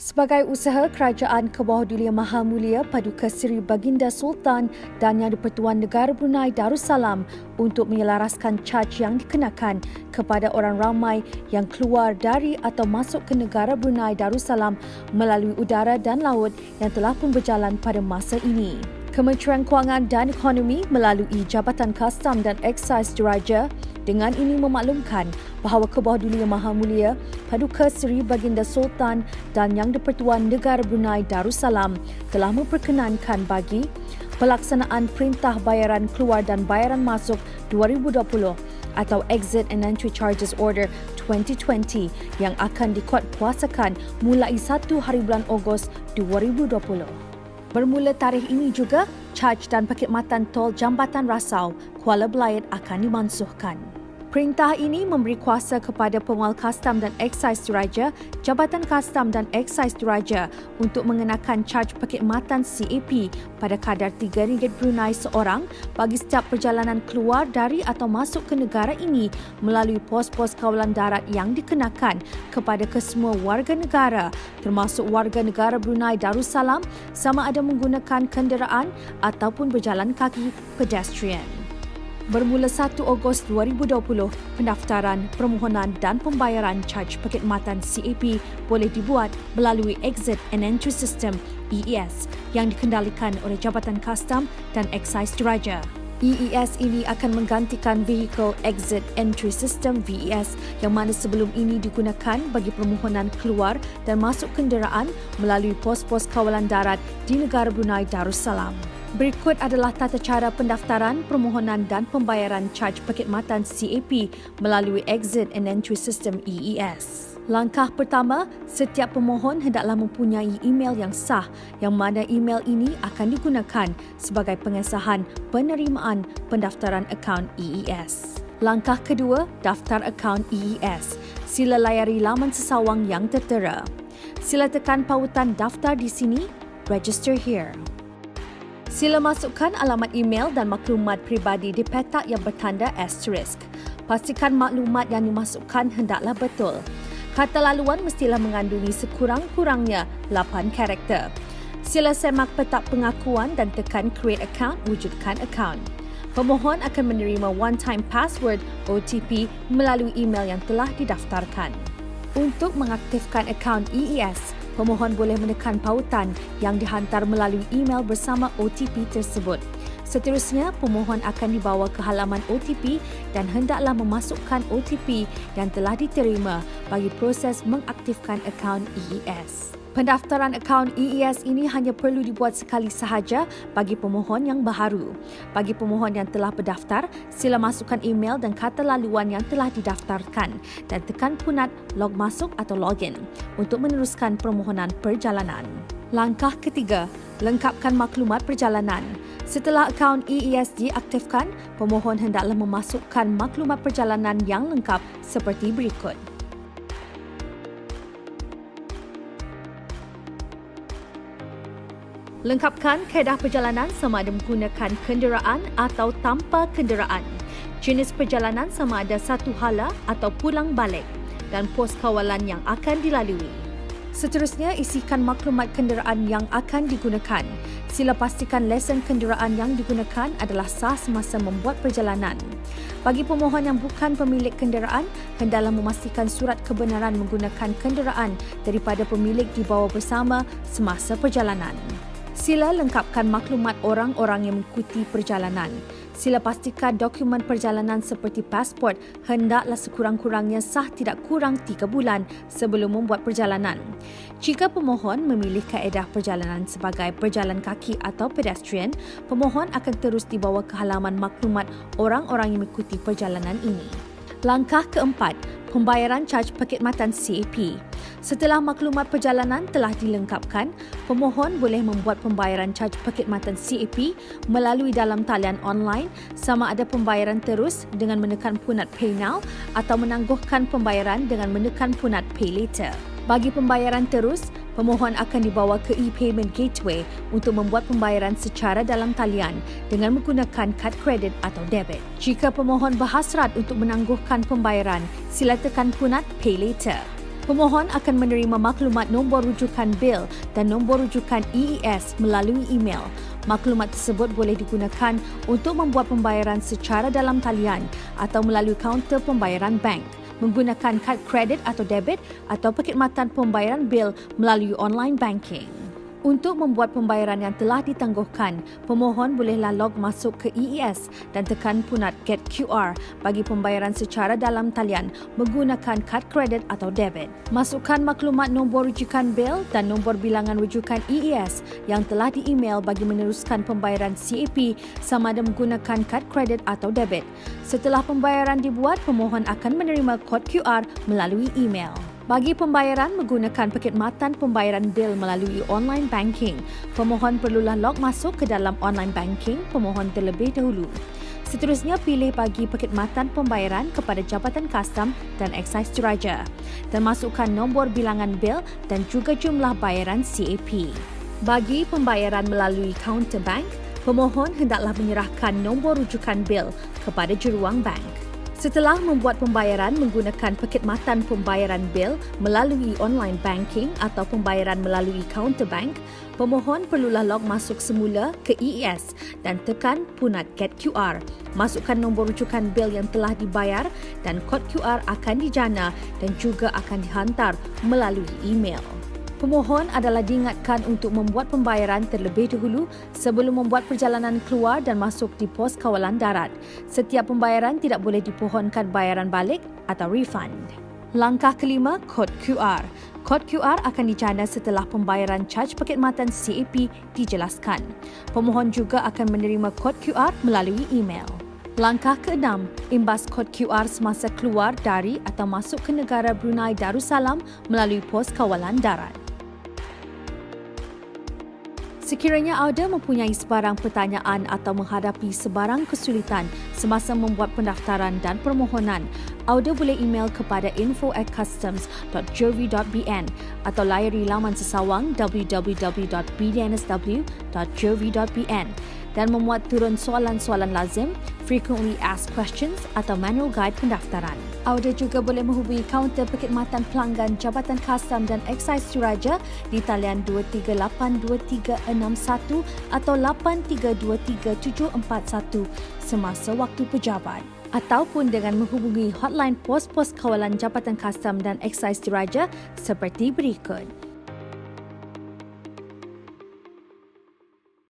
Sebagai usaha Kerajaan Kebawahdulian Maha Mulia Paduka Seri Baginda Sultan dan Yang di-Pertuan Negara Brunei Darussalam untuk menyelaraskan caj yang dikenakan kepada orang ramai yang keluar dari atau masuk ke negara Brunei Darussalam melalui udara dan laut yang telah pun berjalan pada masa ini. Kementerian Kewangan dan Ekonomi melalui Jabatan Kastam dan Eksais Diraja dengan ini memaklumkan bahawa Kebawahdulian Maha Mulia Paduka Seri Baginda Sultan dan Yang di-Pertuan Negara Brunei Darussalam telah memperkenankan bagi pelaksanaan Perintah Bayaran Keluar dan Bayaran Masuk 2020 atau Exit and Entry Charges Order 2020 yang akan dikuatkuasakan mulai 1 hari bulan Ogos 2020. Bermula tarikh ini juga, caj dan perkhidmatan tol Jambatan Rasau Kuala Belait akan dimansuhkan. Perintah ini memberi kuasa kepada Pengual Kastam dan Eksais Diraja, Jabatan Kastam dan Eksais Diraja untuk mengenakan caj perkhidmatan CAP pada kadar RM3 Brunei seorang bagi setiap perjalanan keluar dari atau masuk ke negara ini melalui pos-pos kawalan darat yang dikenakan kepada kesemua warga negara termasuk warga negara Brunei Darussalam sama ada menggunakan kenderaan ataupun berjalan kaki pedestrian. Bermula 1 Ogos 2020, pendaftaran, permohonan dan pembayaran caj perkhidmatan CAP boleh dibuat melalui Exit and Entry System EES yang dikendalikan oleh Jabatan Kastam dan Eksais Diraja. EES ini akan menggantikan Vehicle Exit Entry System VES yang mana sebelum ini digunakan bagi permohonan keluar dan masuk kenderaan melalui pos-pos kawalan darat di negara Brunei Darussalam. Berikut adalah tata cara pendaftaran, permohonan dan pembayaran caj perkhidmatan CAP melalui Exit and Entry System EES. Langkah pertama, setiap pemohon hendaklah mempunyai email yang sah yang mana email ini akan digunakan sebagai pengesahan penerimaan pendaftaran akaun EES. Langkah kedua, daftar akaun EES. Sila layari laman sesawang yang tertera. Sila tekan pautan daftar di sini, register here. Sila masukkan alamat email dan maklumat peribadi di petak yang bertanda asterisk. Pastikan maklumat yang dimasukkan hendaklah betul. Kata laluan mestilah mengandungi sekurang-kurangnya 8 karakter. Sila semak petak pengakuan dan tekan create account, wujudkan akaun. Pemohon akan menerima one-time password OTP melalui email yang telah didaftarkan. Untuk mengaktifkan akaun EES, pemohon boleh menekan pautan yang dihantar melalui email bersama OTP tersebut. Seterusnya, pemohon akan dibawa ke halaman OTP dan hendaklah memasukkan OTP yang telah diterima bagi proses mengaktifkan akaun EES. Pendaftaran akaun EES ini hanya perlu dibuat sekali sahaja bagi pemohon yang baharu. Bagi pemohon yang telah berdaftar, sila masukkan email dan kata laluan yang telah didaftarkan dan tekan punat log masuk atau login untuk meneruskan permohonan perjalanan. Langkah ketiga, lengkapkan maklumat perjalanan. Setelah akaun EES diaktifkan, pemohon hendaklah memasukkan maklumat perjalanan yang lengkap seperti berikut. Lengkapkan kaedah perjalanan sama ada menggunakan kenderaan atau tanpa kenderaan. Jenis perjalanan sama ada satu hala atau pulang balik dan pos kawalan yang akan dilalui. Seterusnya, isikan maklumat kenderaan yang akan digunakan. Sila pastikan lesen kenderaan yang digunakan adalah sah semasa membuat perjalanan. Bagi pemohon yang bukan pemilik kenderaan, hendaklah memastikan surat kebenaran menggunakan kenderaan daripada pemilik dibawa bersama semasa perjalanan. Sila lengkapkan maklumat orang-orang yang mengikuti perjalanan. Sila pastikan dokumen perjalanan seperti pasport hendaklah sekurang-kurangnya sah tidak kurang 3 bulan sebelum membuat perjalanan. Jika pemohon memilih kaedah perjalanan sebagai berjalan kaki atau pedestrian, pemohon akan terus dibawa ke halaman maklumat orang-orang yang mengikuti perjalanan ini. Langkah keempat, pembayaran caj perkhidmatan CAP. Setelah maklumat perjalanan telah dilengkapkan, pemohon boleh membuat pembayaran caj perkhidmatan CAP melalui dalam talian online sama ada pembayaran terus dengan menekan punat Pay Now atau menangguhkan pembayaran dengan menekan punat Pay Later. Bagi pembayaran terus, pemohon akan dibawa ke e-payment gateway untuk membuat pembayaran secara dalam talian dengan menggunakan kad kredit atau debit. Jika pemohon berhasrat untuk menangguhkan pembayaran, sila tekan punat Pay Later. Pemohon akan menerima maklumat nombor rujukan bil dan nombor rujukan EES melalui email. Maklumat tersebut boleh digunakan untuk membuat pembayaran secara dalam talian atau melalui kaunter pembayaran bank, menggunakan kad kredit atau debit atau perkhidmatan pembayaran bil melalui online banking. Untuk membuat pembayaran yang telah ditangguhkan, pemohon bolehlah log masuk ke EES dan tekan punat Get QR bagi pembayaran secara dalam talian menggunakan kad kredit atau debit. Masukkan maklumat nombor rujukan bil dan nombor bilangan rujukan EES yang telah di-email bagi meneruskan pembayaran CAP sama ada menggunakan kad kredit atau debit. Setelah pembayaran dibuat, pemohon akan menerima kod QR melalui email. Bagi pembayaran menggunakan perkhidmatan pembayaran bil melalui online banking, pemohon perlulah log masuk ke dalam online banking pemohon terlebih dahulu. Seterusnya, pilih bagi perkhidmatan pembayaran kepada Jabatan Kastam dan Eksais Diraja dan masukkan nombor bilangan bil dan juga jumlah bayaran CAP. Bagi pembayaran melalui kaunter bank, pemohon hendaklah menyerahkan nombor rujukan bil kepada juruang bank. Setelah membuat pembayaran menggunakan perkhidmatan pembayaran bil melalui online banking atau pembayaran melalui kaunter bank, pemohon perlulah log masuk semula ke EES dan tekan punat Get QR. Masukkan nombor rujukan bil yang telah dibayar dan kod QR akan dijana dan juga akan dihantar melalui email. Pemohon adalah diingatkan untuk membuat pembayaran terlebih dahulu sebelum membuat perjalanan keluar dan masuk di pos kawalan darat. Setiap pembayaran tidak boleh dipohonkan bayaran balik atau refund. Langkah kelima, kod QR. Kod QR akan dijana setelah pembayaran caj perkhidmatan CAP dijelaskan. Pemohon juga akan menerima kod QR melalui email. Langkah keenam, imbas kod QR semasa keluar dari atau masuk ke negara Brunei Darussalam melalui pos kawalan darat. Sekiranya anda mempunyai sebarang pertanyaan atau menghadapi sebarang kesulitan semasa membuat pendaftaran dan permohonan, anda boleh email kepada info@customs.gov.bn atau layari laman sesawang www.bdnsw.gov.bn dan memuat turun soalan-soalan lazim, frequently asked questions atau manual guide pendaftaran. Anda juga boleh menghubungi kaunter perkhidmatan pelanggan Jabatan Kastam dan Eksais Diraja di talian 238231 atau 832371 semasa waktu pejabat. Ataupun dengan menghubungi hotline pos-pos kawalan Jabatan Kastam dan Eksais Diraja seperti berikut.